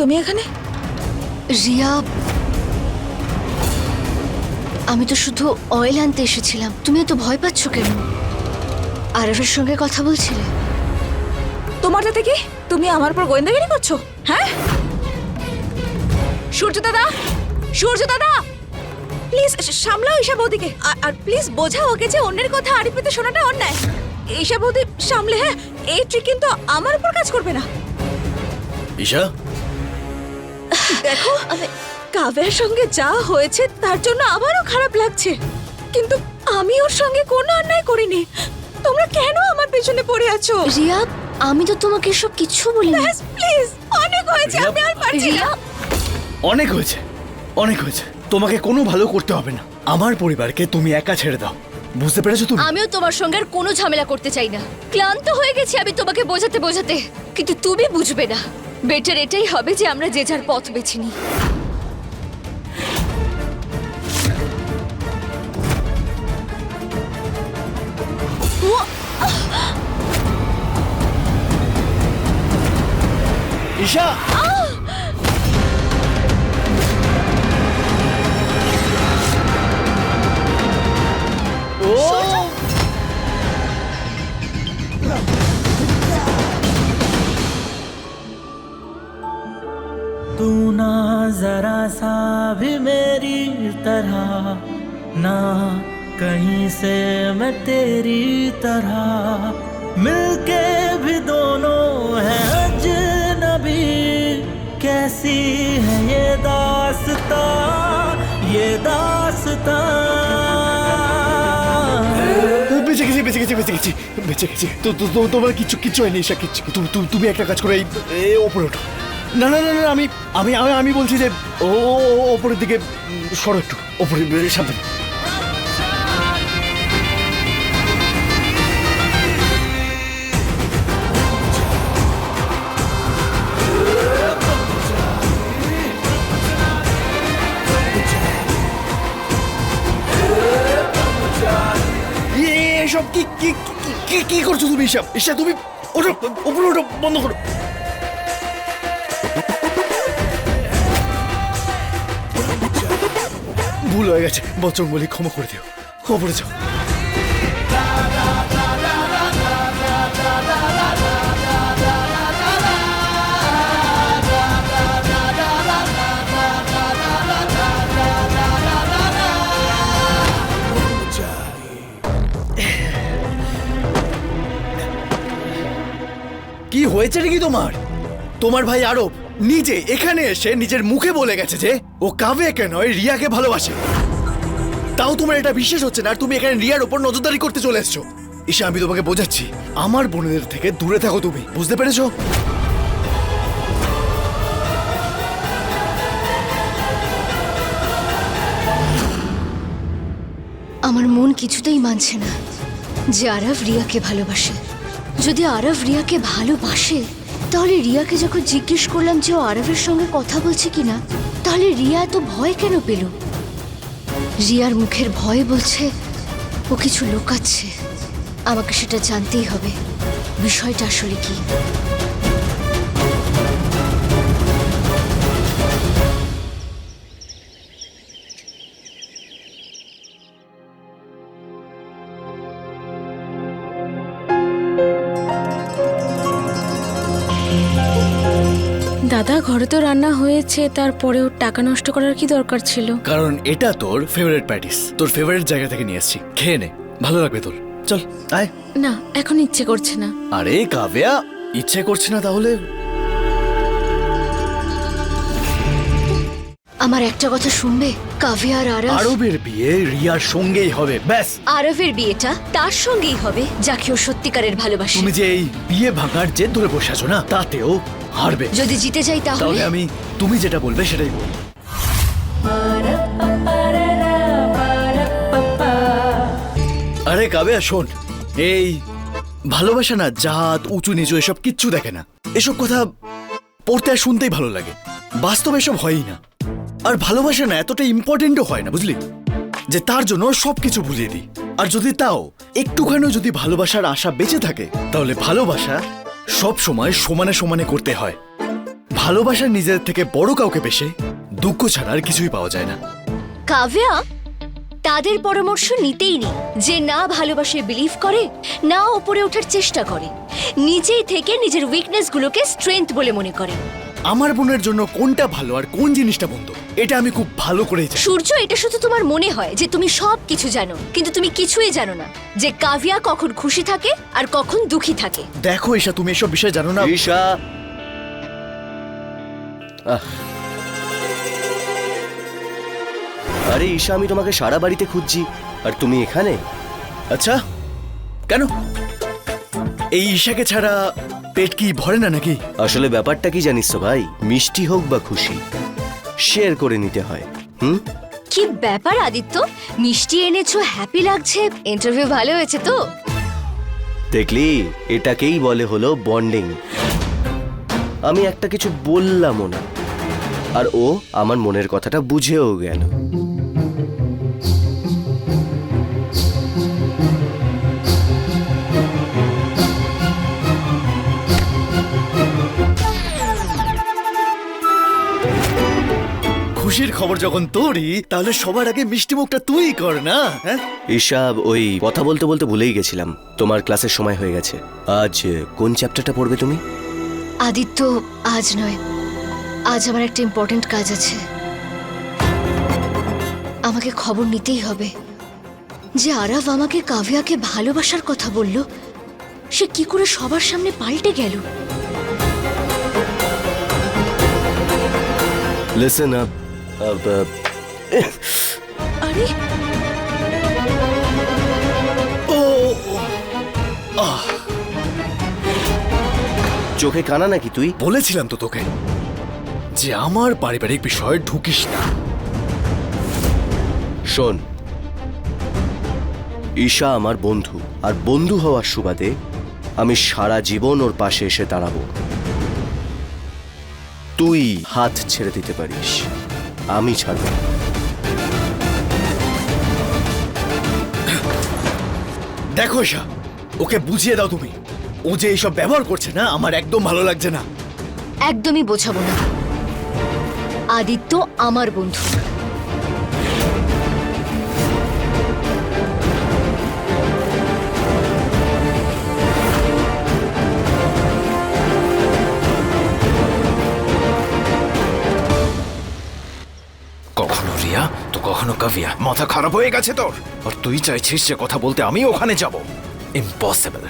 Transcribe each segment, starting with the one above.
তুমি এখানে? রিয়া, আমি তো শুধু অয়েল আনতে এসেছিলাম। তুমি এত ভয় পাচ্ছ কেন? আরবের সঙ্গে কথা বলছিলে? তোমার তাতে কি? তুমি আমার উপর গোয়েন্দাগিরি করছো? হ্যাঁ সূর্য দাদা, সূর্য দাদা প্লিজ সামলাও ঈশা বৌদিকে। আর প্লিজ বোঝাও ওকে যে অন্যের কথা আরিফিতে শোনাটা অন্যায়। ঈশা বৌদি সামলে, হ্যাঁ এই ট্রিক কিন্তু আমার উপর কাজ করবে না। ঈশা, দেখো কাব্যের সঙ্গে যা হয়েছে তার জন্য আমারও খারাপ লাগছে, কিন্তু আমি ওর সঙ্গে কোনো অন্যায় করিনি। তোমরা কেন আমার পেছনে পড়ে আছো? রিয়া, আমি তো তোমাকে এসব কিচ্ছু বলিনি। প্লিজ অনেক হয়েছে, আমি আর পারছি না। অনেক হয়েছে, অনেক হয়েছে। তোমাকে কোনো ভালো করতে হবে না। আমার পরিবারকে তুমি একা ছেড়ে দাও, বুঝতে পেরেছো তুমি? আমিও তোমার সঙ্গে আর কোনো ঝামেলা করতে চাই না। ক্লান্ত হয়ে গেছি আমি তোমাকে বোঝাতে বোঝাতে, কিন্তু তুমি বুঝবে না। বেটার এটাই হবে যে আমরা যে যার পথ বেছে নিই। ঈশা, तू ना जरा सा भी मेरी तरह, ना कहीं से मैं तेरी तरह, मिलके भी दोनों हैं अजनबी। कैसी है ये दास्तां, ये दास्तां। বেঁচে গেছি, বেঁচে গেছি, বেঁচে গেছি, বেঁচে গেছি। তোমার কিচ্ছু কিচ্ছু হয়নি ঈশা, কিচ্ছু। তুমি একটা কাজ করো, এই ওপরে ওঠো। না না না না, আমি আমি আমি বলছি যে ওপরের দিকে সরো একটু, ওপরে সামনে। এসব কি কি কি কি করছো তুমি ঈশা? ঈশা তুমি ওঠো, ওপরে ওঠো, বন্ধ করো। ভুল হয়ে গেছে, বচন বলি ক্ষমা করে দিও। ওপরে যাও। কি হয়েছে নাকি তোমার? তোমার ভাই আরব নিজে এখানে এসে নিজের মুখে বলে গেছে যে ও কাব্যকে নয় রিয়াকে ভালোবাসে। তাও তোমার এটা বিশ্বাস হচ্ছে না, আর তুমি এখানে রিয়ার উপর নজরদারি করতে চলে এসছো। ঈশা, আমি তোমাকে বোঝাচ্ছি, আমার বোনেদের থেকে দূরে থাকো তুমি, বুঝতে পেরেছো? আমার মন কিছুতেই মানছে না যে আরব রিয়াকে ভালোবাসে। যদি আরব রিয়াকে ভালোবাসে, তাহলে রিয়াকে যখন জিজ্ঞেস করলাম যে ও আরবের সঙ্গে কথা বলছে কিনা, তাহলে রিয়া এত ভয় কেন পেল? রিয়ার মুখের ভয় বলছে ও কিছু লুকাচ্ছে। আমাকে সেটা জানতেই হবে, বিষয়টা আসলে কি। দাদা, ঘরে তো রান্না হয়েছে, তারপরেও টাকা নষ্ট করার কি দরকার ছিল? কারণ এটা তোর ফেভারিট প্যাটিস, তোর ফেভারিট জায়গা থেকে নিয়ে এসেছি, খেয়ে নে, ভালো লাগবে তোর। চল আয়। না, এখন ইচ্ছে করছে না। আরে কাব্যা, ইচ্ছে করছে না তাহলে? আমার একটা কথা শুনবে? কাভ্য আর আরব, আরবের বিয়ে রিয়ার সঙ্গেই হবে, ব্যাস। আরবের বিয়েটা তার সঙ্গেই হবে যাকে ও সত্যিকারের ভালোবাসে। তুমি যে এই বিয়ে ভাঙার জেদ ধরে বসে আছো না, তাতেও হারবে। যদি জিতে যাই তাহলে তাহলে আমি তুমি যেটা বলবে সেটাই বলবো। আরে কাব্যা শোন, এই ভালোবাসা না জাত উঁচু নিচু এসব কিচ্ছু দেখে না। এসব কথা পড়তে আর শুনতেই ভালো লাগে, বাস্তবে এসব হয়ই না। আর ভালোবাসা না এতটা ইম্পর্টেন্টও হয় না, বুঝলি, যে তার জন্য সবকিছু ভুলিয়ে দিই। আর যদি তাও একটুখানিও যদি ভালোবাসার আশা বেঁচে থাকে, তাহলে ভালোবাসা সব সময় সমানে সমানে করতে হয়। ভালোবাসার নিজের থেকে বড় কাউকে পেশে দুঃখ ছাড়া আর কিছুই পাওয়া যায় না। কাব্যা তাদের পরামর্শ নিতেই নেই যে না ভালোবাসে বিলিভ করে, না ওপরে ওঠার চেষ্টা করে, নিজেই থেকে নিজের উইকনেসগুলোকে স্ট্রেংথ বলে মনে করে। আমার বোনের জন্য কোনটা ভালো আর কোন জিনিসটা মন্দ এটা আমি খুব ভালো করেই জানি। সূর্য, এটা শুধু তোমার মনে হয় যে তুমি সব কিছু জানো, কিন্তু তুমি কিছুই জানো না যে কাভিয়া কখন খুশি থাকে আর কখন দুঃখী থাকে। দেখো ঈশা, তুমি এসব বিষয় জানো না। ঈশা, আরে ঈশা, আমি তোমাকে সারা বাড়িতে খুঁজছি আর তুমি এখানে। আচ্ছা, কেন? এই ঈশাকে ছাড়া পেট কি ভরে না নাকি? আসলে ব্যাপারটা কি জানিস তো ভাই, মিষ্টি হোক বা খুশি শেয়ার করে নিতে হয়। কি ব্যাপার আদিত্য, মিষ্টি এনেছো, হ্যাপি লাগছে, ইন্টারভিউ ভালো হয়েছে তো? দেখলি, এটাকেই বলে হলো বন্ডিং। আমি একটা কিছু বললামও না আর ও আমার মনের কথাটা বুঝেও গেল। খুশির খবর যখন তোরই, তাহলে সবার আগে মিষ্টি মুখটা তুই কর না। হ্যাঁ, ঈশা, ওই কথা বলতে বলতে ভুলেই গেছিলাম, তোমার ক্লাসের সময় হয়ে গেছে। আজ কোন চ্যাপ্টারটা পড়বে তুমি? আদিত্য, আজ নয়, আজ আমার একটা ইম্পর্ট্যান্ট কাজ আছে। আমাকে খবর নিতেই হবে যে আরাভ আমাকে কাভিয়াকে ভালোবাসার কথা বলল, সে কি করে সবার সামনে পাল্টে গেল। Listen up. আরে চোখে কানা নাকি তুই? বলেছিলাম তো তোকে যে আমার পারিবারিক বিষয়ে ঢুকিস না। শোন, ঈশা আমার বন্ধু, আর বন্ধু হওয়ার সুবাদে আমি সারা জীবন ওর পাশে এসে দাঁড়াবো। তুই হাত ছেড়ে দিতে পারিস, আমি ছাড়ব না। দেখো ঈশা, ওকে বুঝিয়ে দাও তুমি। ও যে এইসব ব্যবহার করছে না, আমার একদম ভালো লাগছে না। একদমই বোঝাবো না, আদিত্য আমার বন্ধু। কখনো রিয়া তো কখনো কাভিয়া। মাথা খারাপ হয়ে গেছে তোর? আর তুই চাইছিস যে কথা বলতে আমি ওখানে যাব? ইম্পসিবল।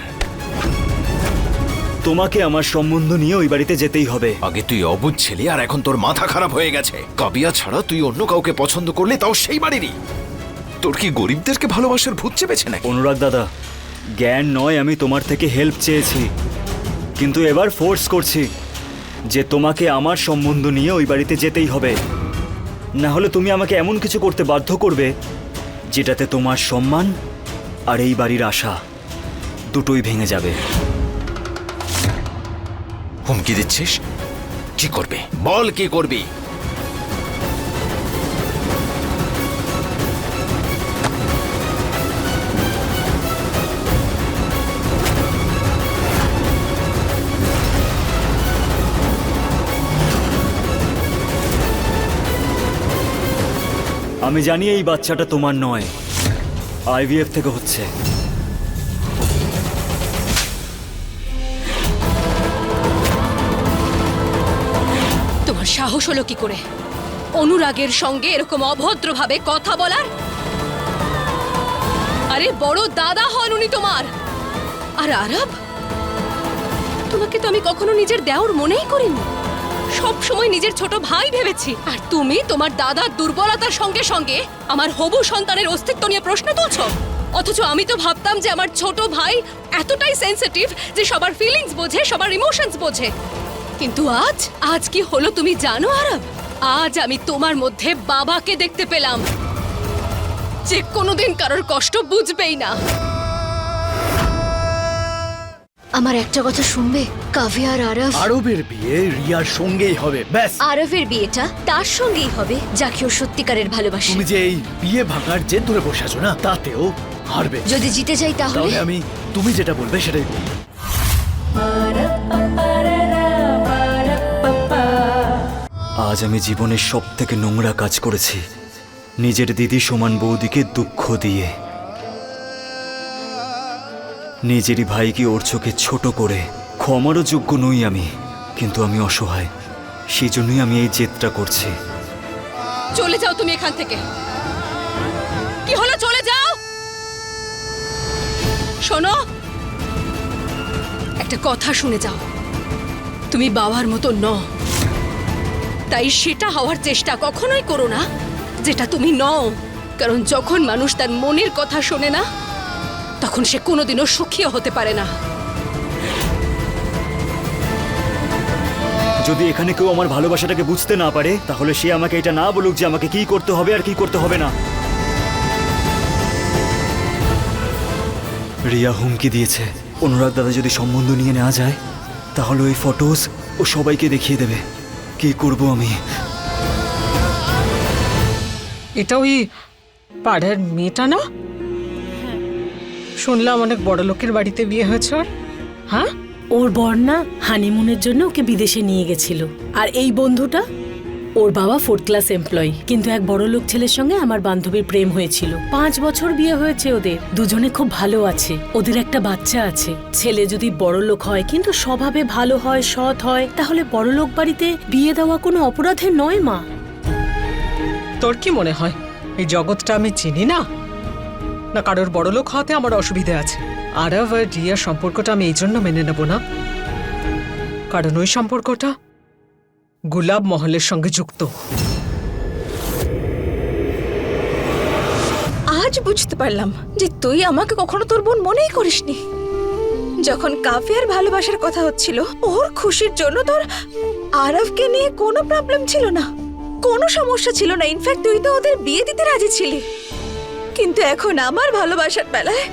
তোমাকে আমার সম্বন্ধ নিয়ে ওই বাড়িতে যেতেই হবে। আগে তুই অবুঝ ছিলি আর এখন তোর মাথা খারাপ হয়ে গেছে। কাভিয়া ছাড়া তুই অন্য কাউকে পছন্দ করলে, তাও সেই বাড়িরই। তোর কি গরিবদেরকে ভালোবাসার ভূত চেপেছে নাকি? অনুরাগ দাদা, জ্ঞান নয়, আমি তোমার থেকে হেল্প চেয়েছি, কিন্তু এবার ফোর্স করছি যে তোমাকে আমার সম্বন্ধ নিয়ে ওই বাড়িতে যেতেই হবে। না হলে তুমি আমাকে এমন কিছু করতে বাধ্য করবে যেটাতে তোমার সম্মান আর এই বাড়ির আশা দুটোই ভেঙে যাবে। হুমকি দিচ্ছিস? কি করবে বল, কি করবি? আমি জানি এই বাচ্চাটা তোমার নয়, আইভিএফ থেকে হচ্ছে। তোমার সাহস হলো কি করে অনুরাগের সঙ্গে এরকম অভদ্রভাবে কথা বলার? আরে বড় দাদা হন উনি তোমার। আর আরব, তোমাকে তো আমি কখনো নিজের দেওর মনেই করিনি, সব সময় নিজের ছোট ভাই ভেবেছি। আর তুমি তোমার দাদার দুর্বলতার সঙ্গে সঙ্গে আমার হবু সন্তানের অস্তিত্ব নিয়ে প্রশ্ন তুলছো। অথচ আমি তো ভাবতাম যে আমার ছোট ভাই এতটাই সেনসিটিভ যে সবার ফিলিংস বোঝে, সবার ইমোশনস বোঝে। কিন্তু আজ কি হলো তুমি জানো আরব? আজ আমি তোমার মধ্যে বাবাকে দেখতে পেলাম, যে কোনোদিন কারোর কষ্ট বুঝবেই না। আমার একটা কথা শুনবে, কাভিয়া আর আরব, আরবের বিয়ে রিয়ার সঙ্গেই হবে, ব্যাস। আরবের বিয়েটা তার সঙ্গেই হবে যাকে ও সত্যিকারের ভালোবাসে। তুমি যে এই বিয়ে ভাঙার জেদ ধরে বসে আছো না, তাতেও হারবে। যদি জিতে যাই তাহলে তাহলে আমি তুমি যেটা বলবে সেটাই বলবো। আজ আমি জীবনের সব থেকে নোংরা কাজ করেছি, নিজের দিদি সমান বৌদিকে দুঃখ দিয়ে, নিজেরই ভাইকে ওর চোখে ছোট করে। ক্ষমারও যোগ্য নই আমি, কিন্তু আমি অসহায়, সেই জন্যই আমি এই জেদটা করছি। চলে যাও তুমি এখান থেকে। কি হলো, চলে যাও। শোনো, একটা কথা শুনে যাও, তুমি বাবার মতো নও, তাই সেটা হওয়ার চেষ্টা কখনোই করো না যেটা তুমি নও। কারণ যখন মানুষ তার মনের কথা শোনে না, তখন সে কোনোদিনও সুখীও হতে পারে না। যদি এখানে কেউ আমার ভালোবাসাটাকে বুঝতে না পারে, তাহলে সে আমাকে এটা না বলুক যে আমাকে কি করতে হবে আর কি করতে হবে না। রিয়া হুমকি দিয়েছে, অনুরাগ দাদা যদি সম্বন্ধ নিয়ে নেওয়া যায়, তাহলে ওই ফটোস ও সবাইকে দেখিয়ে দেবে। কি করব আমি? এটা ওই পাড়ার মেয়েটা না? শুনলাম অনেক বড় লোকের বাড়িতে বিয়ে হয়েছে ওর। হ্যাঁ, ওর বর না হানিমুনের জন্য ওকে বিদেশে নিয়ে গেছিল। আর এই বন্ধুটা, ওর বাবা 4th ক্লাস এমপ্লয়ি, কিন্তু এক বড় লোক ছেলের সঙ্গে আমার বান্ধবীর প্রেম হয়েছিল। 5 বছর বিয়ে হয়েছে ওদের, দুজনে খুব ভালো আছে, ওদের একটা বাচ্চা আছে। ছেলে যদি বড় লোক হয় কিন্তু স্বভাবে ভালো হয়, সৎ হয়, তাহলে বড় লোক বাড়িতে বিয়ে দেওয়া কোনো অপরাধের নয় মা। তোর কি মনে হয় এই জগৎটা আমি চিনি না? না কারোর বড় লোক হওয়াতে আমার অসুবিধে আছে? আরব আর রিয়ার সম্পর্কটা আমি এই জন্য মেনে নেব না, কারণ ওই সম্পর্কটা গুলাব মহলের সঙ্গে যুক্ত। আজ বুঝতে পারলাম যে তুই আমাকে কখনো তোর বোন মনেই করিসনি। যখন কাফিয়ার ভালোবাসার কথা হচ্ছিল, ওর খুশির জন্য তোর আরবকে নিয়ে কোনো প্রবলেম ছিল না, কোনো সমস্যা ছিল না। ইনফ্যাক্ট তুই তো ওদের বিয়ে দিতে রাজি ছিলি। কিন্তু এখন আমার ভালোবাসার বেলায়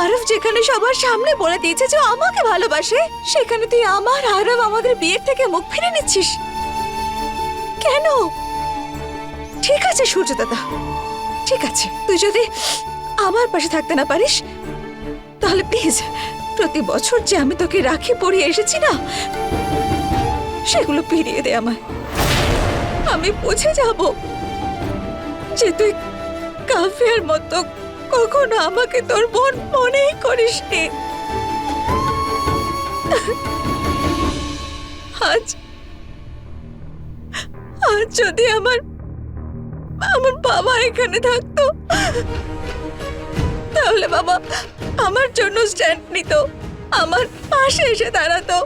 আরব যেখানে সবার সামনে বলে দিয়েছে যে ও আমাকে ভালোবাসে, সেখানে তুই আমার আরব আমাদের বিয়ের থেকে মুখ ফিরে নিচ্ছিস কেন? ঠিক আছে সূর্য দাদা, ঠিক আছে, তুই যদি আমার পাশে থাকতে না পারিস, তাহলে প্লিজ প্রতি বছর যে আমি তোকে রাখি পরিয়ে এসেছি না, সেগুলো ফিরিয়ে দে আমায়। আমি বুঝে যাব যে তুই কাফিয়ার মতো কখনো আমাকে তোর বোন মনেই করিসনি। আজ যদি আমার বাবা এখানে থাকতো, তাহলে বাবা আমার জন্য স্ট্যান্ড নিত, আমার পাশে এসে দাঁড়াতো,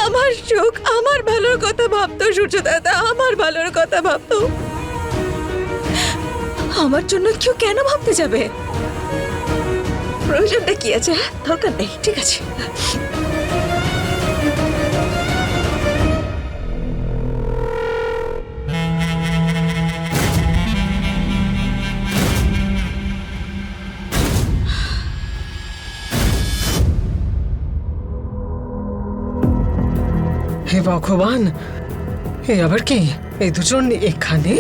আমার সুখ, আমার ভালোর কথা ভাবতো। সূর্য দাদা আমার ভালোর কথা ভাবতো। আমার জন্য কেউ কেন ভাবতে যাবে? প্রয়োজনটা কি আছে? দরকার নেই, ঠিক আছে। হে ভগবান, এ আবার কি? এই দুজন এখানে?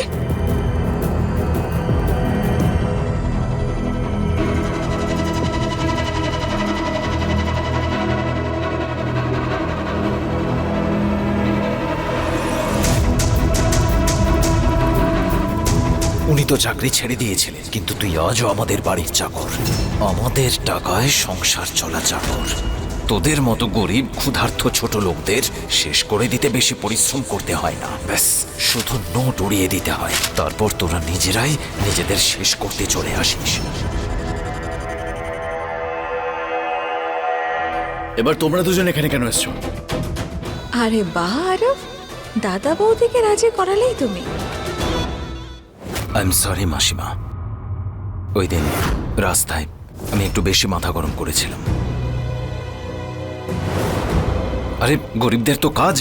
উনি তো চাকরি ছেড়ে দিয়েছিলেন, কিন্তু তুই আজও আমাদের বাড়ির চাকর, আমাদের টাকায় সংসার চলা চাকর। তোদের মতো গরিব ক্ষুধার্ত ছোট লোকদের শেষ করে দিতে বেশি পরিশ্রম করতে হয় না, ব্যাস শুধু নোট উড়িয়ে দিতে হয়, তারপর তোরা নিজেরাই নিজেদের শেষ করতে চলে আসিস। এবার তোমরা দুজন এখানে কেন এসছো? আরে বাহ আরব, দাদা বৌদিকে রাজি করালেই তুমি। আই এম সরি মাসিমা, ওই দিন রাস্তায় আমি একটু বেশি মাথা গরম করেছিলাম। আরে গরিবদের তো কাজ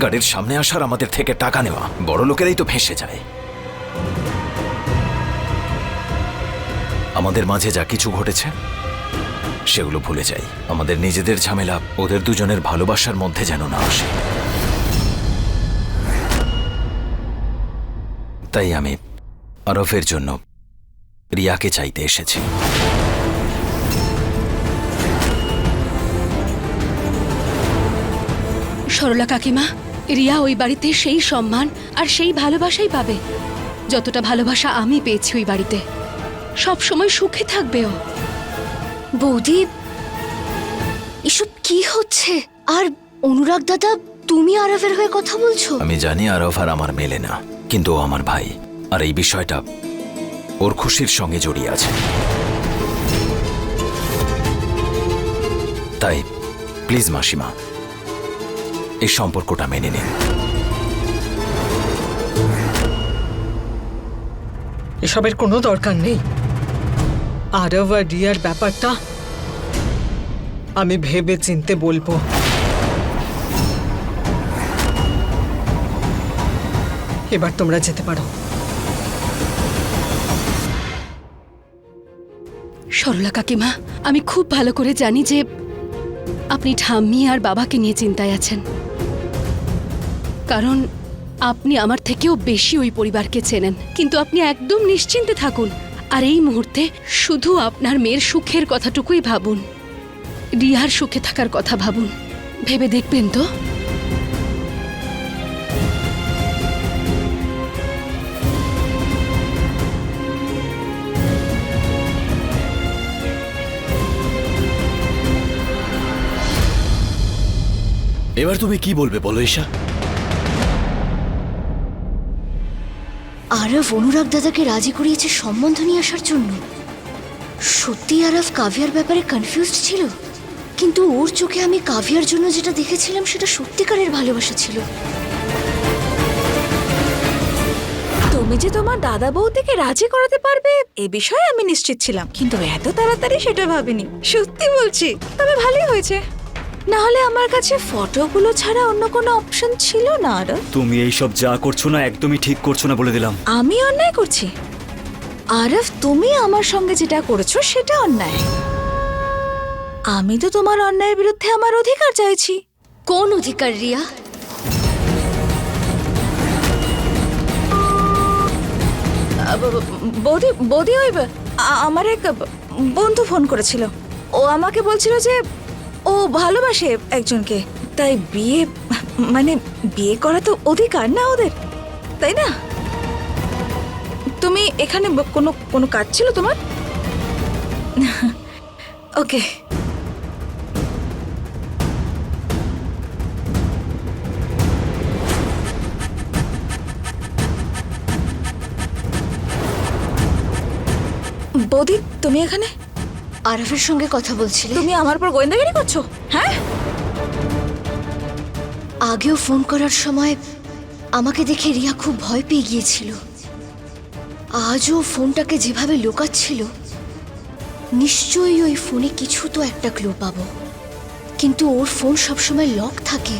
গাড়ির সামনে আসার, আমাদের থেকে টাকা নেওয়া, বড় লোকেরাই তো ফেঁসে যায়। আমাদের মাঝে যা কিছু ঘটেছে সেগুলো ভুলে যাই, আমাদের নিজেদের ঝামেলা ওদের দুজনের ভালোবাসার মধ্যে যেন না আসে। তাই আমি আরফের জন্য রিয়াকে চাইতে এসেছি। সরলা কাকিমা, রিয়া ওই বাড়িতে সেই সম্মান আর সেই ভালোবাসাই পাবে যতটা ভালোবাসা আমি পেয়েছি ওই বাড়িতে। সব সময় সুখে থাকবে ও। বৌদি, এসব কি হচ্ছে? আর অনুরাগ দাদা, তুমি আরবের হয়ে কথা বলছো? আমি জানি আরব আর আমার মেলে না, কিন্তু ও আমার ভাই, আর এই বিষয়টা ওর খুশির সঙ্গে জড়িয়ে আছে। তাই প্লিজ মাসিমা, এই সম্পর্কটা মেনে নিন। এসবের কোনো দরকার নেই। আরব আর রিয়ার ব্যাপারটা আমি ভেবে চিনতে বলবো। এবার তোমরা যেতে পারো। সরলা কাকিমা, আমি খুব ভালো করে জানি যে আপনি ঠাম্মি আর বাবাকে নিয়ে চিন্তায় আছেন, কারণ আপনি আমার থেকেও বেশি ওই পরিবারকে চেনেন। কিন্তু আপনি একদম নিশ্চিন্তে থাকুন, আর এই মুহূর্তে শুধু আপনার মেয়ের সুখের কথাটুকুই ভাবুন। রিয়ার সুখে থাকার কথা ভাবুন। ভেবে দেখবেন তো? এবার তুমি কি বলবে বলো ঈশা? আরব অনুরাগ দাদাকে রাজি করিয়েছে সম্বন্ধ নিয়ে আসার জন্য। সত্যি আরব কাভিয়ার ব্যাপারে কনফিউজড ছিল, কিন্তু ওর চোখে আমি কাভিয়ার জন্য যেটা দেখেছিলাম সেটা সত্যিকারের ভালোবাসা ছিল। তুমি যে তোমার দাদা বৌদিকে রাজি করাতে পারবে এ বিষয়ে আমি নিশ্চিত ছিলাম, কিন্তু এত তাড়াতাড়ি সেটা ভাবিনি। সত্যি বলছি। তবে ভালোই হয়েছে, না হলে আমার কাছে ফটোগুলো ছাড়া অন্য কোনো অপশন ছিল না। আর তুমি এইসব যা করছো না একদমই ঠিক করছো না বলে দিলাম। আমি অন্যায় করছি? আরফ, তুমি আমার সঙ্গে যেটা করেছো সেটা অন্যায়। আমি তো তোমার অন্যায়ের বিরুদ্ধে আমার অধিকার চাইছি। কোন অধিকার রিয়া? বৌদি বৌদি ওই আমার এক বন্ধু ফোন করেছিল। ও আমাকে বলছিল যে ও ভালোবাসে একজনকে, তাই বিয়ে করা তো অধিকার না ওদের, তাই না? তুমি এখানে কোনো কাজ ছিল তোমার? ওকে। বৌদি, তুমি এখানে আরফের সঙ্গে কথা বলছিলে? তুমি আমার পর গোয়েন্দাগিরি করছো? হ্যাঁ, আগেও ফোন করার সময় আমাকে দেখে রিয়া খুব ভয় পেয়ে গিয়েছিল। আজও ফোনটাকে যেভাবে লুকাচ্ছিল, নিশ্চয়ই ওই ফোনে কিছু তো একটা ক্লু পাবো। কিন্তু ওর ফোন সবসময় লক থাকে।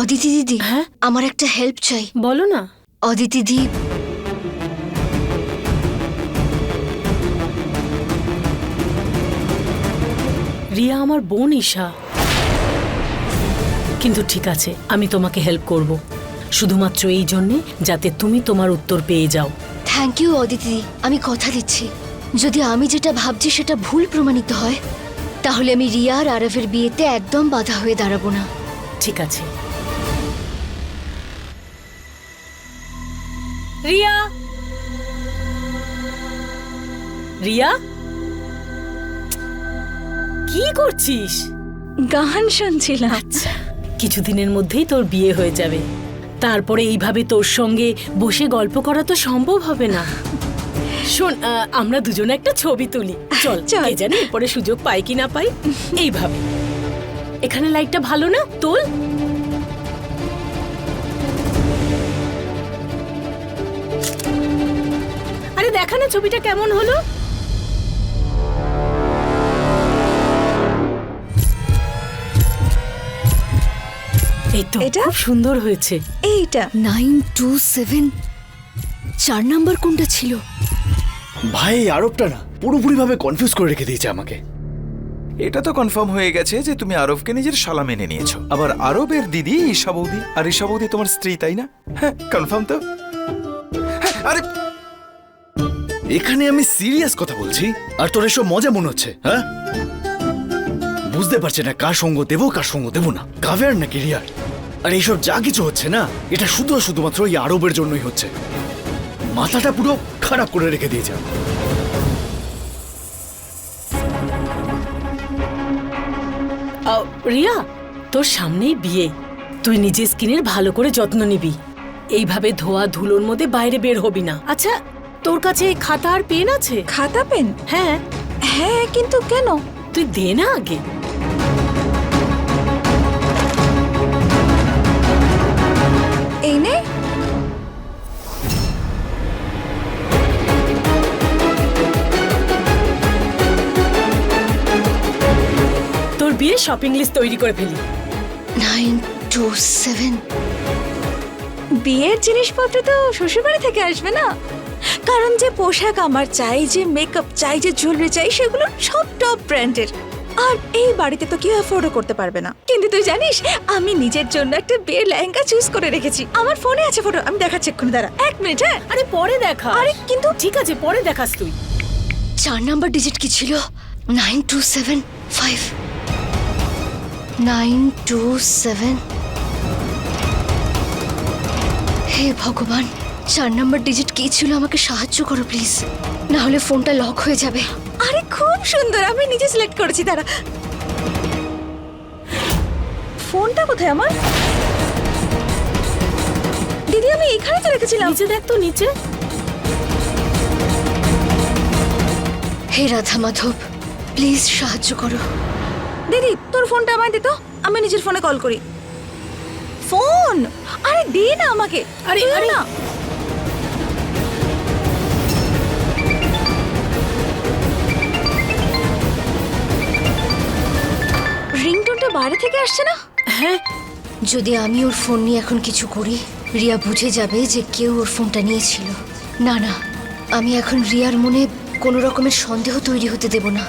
অদিতি দিদি, হ্যাঁ? আমার একটা হেল্প চাই। বলো না। অদিতি দি, রিয়া আমার বোন ঈশা। কিন্তু ঠিক আছে, আমি তোমাকে হেল্প করব, শুধুমাত্র এই জন্যে যাতে তুমি তোমার উত্তর পেয়ে যাও। থ্যাংক ইউ অদিতি দি। আমি কথা দিচ্ছি, যদি আমি যেটা ভাবছি সেটা ভুল প্রমাণিত হয়, তাহলে আমি রিয়া আর আরবের বিয়েতে একদম বাধা হয়ে দাঁড়াবো না। ঠিক আছে। রিয়া, রিয়া, কি করছিস? গান শুনছিলাম। আচ্ছা, কিছুদিনের মধ্যেই তোর বিয়ে হয়ে যাবে, তারপরে এইভাবে তোর সঙ্গে বসে গল্প করা তো সম্ভব হবে না। শোন, আমরা দুজনে একটা ছবি তুলি। চল, চল। কে জানে এরপরে সুযোগ পাই কি না পাই। এইভাবে, এখানে লাইটটা ভালো না? তোল। আরে দেখা না ছবিটা কেমন হলো। এই তো, এটা? খুব সুন্দর হয়েছে। এইটা 927 4 নাম্বার কোনটা ছিল? ভাই এই আরবটা না পুরোপুরি ভাবে কনফিউজ করে রেখে দিয়েছে আমাকে। এটা তো কনফার্ম হয়ে গেছে যে তুমি আরবকে নিজের শালা মেনে নিয়েছো। আবার আরবের দিদি ঈশা বৌদি, আর ঈশা বৌদি তোমার স্ত্রী, তাই না? হ্যাঁ, কনফার্ম তো। হ্যাঁ, আরে এখানে আমি সিরিয়াস কথা বলছি আর তোর এসব মজা মনে হচ্ছে, হ্যাঁ? বুঝতে পারছি না কার সঙ্গ দেবো কার সঙ্গ দেবো না, কাভের নাকি রিয়ার। আর এইসব যা কিছু হচ্ছে না, এটা শুধু আর শুধুমাত্র এই আরবের জন্যই হচ্ছে। মাথাটা পুরো খারাপ করে রেখে দিয়েছে। রিয়া, তোর সামনেই বিয়ে, তুই নিজের স্কিনের ভালো করে যত্ন নিবি। এইভাবে ধোয়া ধুলোর মধ্যে বাইরে বের হবি না। আচ্ছা, তোর কাছে খাতা আর পেন আছে? খাতা পেন? হ্যাঁ। হ্যাঁ, কিন্তু কেন? তুই দে না আগে। এই নে। তোর বিয়ে শপিং লিস্ট তৈরি করে ফেলি। 927। বিয়ের জিনিসপত্র তো শ্বশুরবাড়ি থেকে আসবে না, কারণ যে পোশাক আমার চাই, যে মেকআপ চাই, যে জুয়েলারি চাই, সেগুলো সব টপ ব্র্যান্ডের। আর এই বাড়িতে তো কেউ অ্যাফোর্ডও করতে পারবে না। কিন্তু তুই জানিস, আমি নিজের জন্য একটা বিয়ের লেহেঙ্গা চুজ করে রেখেছি। আমার ফোনে আছে ফটো, আমি দেখাচ্ছি এক্ষুনি, দাঁড়া 1 মিনিট। হ্যাঁ, আরে পরে দেখা। আরে কিন্তু ঠিক আছে, পরে দেখাস তুই। 4 নাম্বার ডিজিট কি ছিল? 9275। 927। হে ভগবান, 4 নাম্বার ডিজিট কি ছিল? আমাকে সাহায্য করো প্লিজ, না হলে ফোনটা লক হয়ে যাবে। আরে খুব সুন্দর, আমি নিজে সিলেক্ট করেছি, দাঁড়া। ফোনটা কোথায় আমার? দিদি, আমি এখানে তো রেখেছিলাম। নিচে দেখ তো, নিচে। হে রাধা মাধব, প্লিজ সাহায্য করো। দিদি, তোর ফোনটা আমায় দে তো, আমি নিজের ফোনে কল করি। ফোন? আরে দে না আমাকে। আরে, দে আরে। না। রিংটোনটা বাইরে থেকে আসছে না? হ্যাঁ, যদি আমি ওর ফোন নিয়ে এখন কিছু করি, রিয়া বুঝে যাবে যে কেউ ওর ফোনটা নিয়েছিল। না না, আমি এখন রিয়ার মনে কোনো রকমের সন্দেহ তৈরি হতে দেব না।